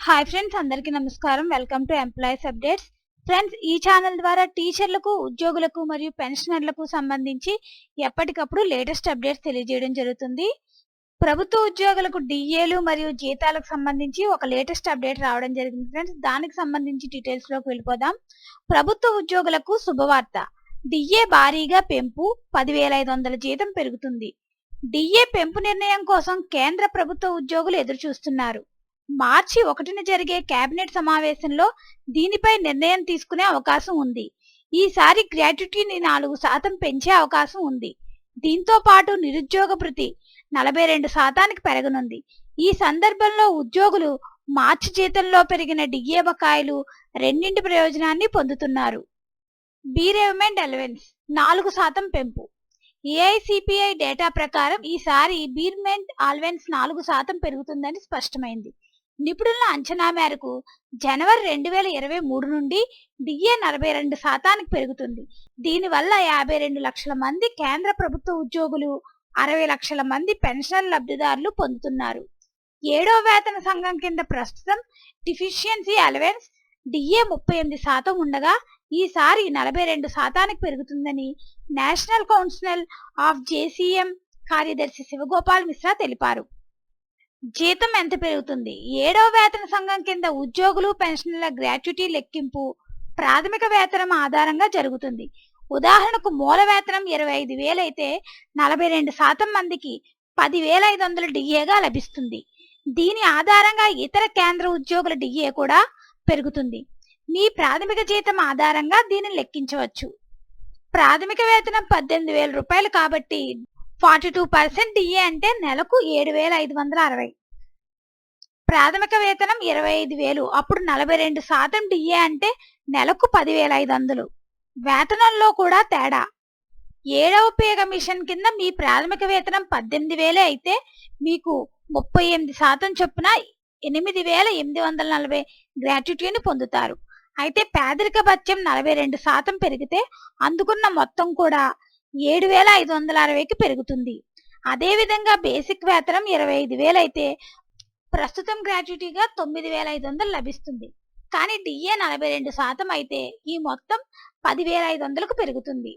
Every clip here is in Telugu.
హాయ్ ఫ్రెండ్స్, అందరికీ నమస్కారం. Welcome to employees updates. Friends, ఈ ఛానల్ ద్వారా టీచర్లకు, ఉద్యోగులకు మరియు పెన్షనర్లకు సంబంధించి ఎప్పటికప్పుడు లేటెస్ట్ అప్డేట్స్ తెలియజేయడం జరుగుతుంది. ప్రభుత్వ ఉద్యోగులకు డిఏలు మరియు జీతాలకు సంబంధించి ఒక లేటెస్ట్ అప్డేట్ రావడం జరిగింది ఫ్రెండ్స్. దానికి సంబంధించి డీటెయిల్స్లోకి వెళ్ళిపోదాం. ప్రభుత్వ ఉద్యోగులకు శుభవార్త. డిఏ భారీగా పెంపు, 10,500 జీతం పెరుగుతుంది. డిఏ పెంపు నిర్ణయం కోసం కేంద్ర ప్రభుత్వ ఉద్యోగులు ఎదురుచూస్తున్నారు. మార్చి 1న జరిగే కేబినెట్ సమావేశంలో దీనిపై నిర్ణయం తీసుకునే అవకాశం ఉంది. ఈసారి గ్రాట్యుటీని 4% పెంచే అవకాశం ఉంది. దీంతో పాటు నిరుద్యోగ భృతి 42% పెరగనుంది. ఈ సందర్భంలో ఉద్యోగులు మార్చి జీతంలో పెరిగిన డిఏ బకాయిలు రెండింటి ప్రయోజనాన్ని పొందుతున్నారు. బీరేవ్మెంట్ అలవెన్స్ 4% పెంపు. ఏఐసిపిఐ డేటా ప్రకారం ఈసారి బీర్మెంట్ అలవెన్స్ 4% పెరుగుతుందని స్పష్టమైంది. నిపుణుల అంచనా మేరకు జనవరి 2023 నుండి డిఏ 42% పెరుగుతుంది. దీనివల్ల 52 లక్షల మంది కేంద్ర ప్రభుత్వ ఉద్యోగులు, 60 లక్షల మంది పెన్షన్ లబ్ధిదారులు పొందుతున్నారు. 7వ వేతన సంఘం కింద ప్రస్తుతం డిఫిషియన్సీ అలవెన్స్ డిఏ 38% ఉండగా ఈసారి 42% పెరుగుతుందని నేషనల్ కౌన్సిల్ ఆఫ్ జేసీఎం కార్యదర్శి శివగోపాల్ మిశ్రా తెలిపారు. జీతం ఎంత పెరుగుతుంది? 7వ వేతన సంఘం కింద ఉద్యోగులు, పెన్షన్ల గ్రాట్యుటీ లెక్కింపు ప్రాథమిక వేతనం ఆధారంగా జరుగుతుంది. ఉదాహరణకు మూల వేతనం 25,000 అయితే 42% మందికి 10,500 డిఏగా లభిస్తుంది. దీని ఆధారంగా ఇతర కేంద్ర ఉద్యోగుల డిఏ కూడా పెరుగుతుంది. మీ ప్రాథమిక జీతం ఆధారంగా దీనిని లెక్కించవచ్చు. ప్రాథమిక వేతనం 18,000 రూపాయలు కాబట్టి 42% డిఏ అంటే నెలకు 7,560. ప్రాథమిక వేతనం 25,000, అప్పుడు 42% డిఏ అంటే నెలకు 10,500. వేతనంలో కూడా తేడా. 7వ పే కమిషన్ కింద మీ ప్రాథమిక వేతనం 18,000 అయితే మీకు 38% చొప్పున 8,840 గ్రాట్యుటీని పొందుతారు. అయితే పేదరిక భత్యం 42% పెరిగితే అందుకున్న మొత్తం కూడా 7,560కి పెరుగుతుంది. అదేవిధంగా బేసిక్ వేతనం 25,000 అయితే ప్రస్తుతం గ్రాట్యుటీగా 9,500 లభిస్తుంది. కానీ డిఏ 42% అయితే ఈ మొత్తం 10,500కు పెరుగుతుంది.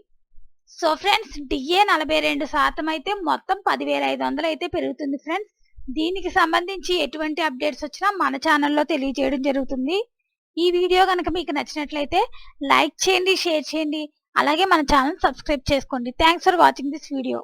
సో ఫ్రెండ్స్, డిఏ 42% అయితే మొత్తం 10,500 అయితే పెరుగుతుంది ఫ్రెండ్స్. దీనికి సంబంధించి ఎటువంటి అప్డేట్స్ వచ్చినా మన ఛానల్లో తెలియజేయడం జరుగుతుంది. ఈ వీడియో కనుక మీకు నచ్చినట్లయితే లైక్ చేయండి, షేర్ చేయండి, అలాగే మన ఛానల్ సబ్స్క్రైబ్ చేసుకోండి. Thanks for watching this video.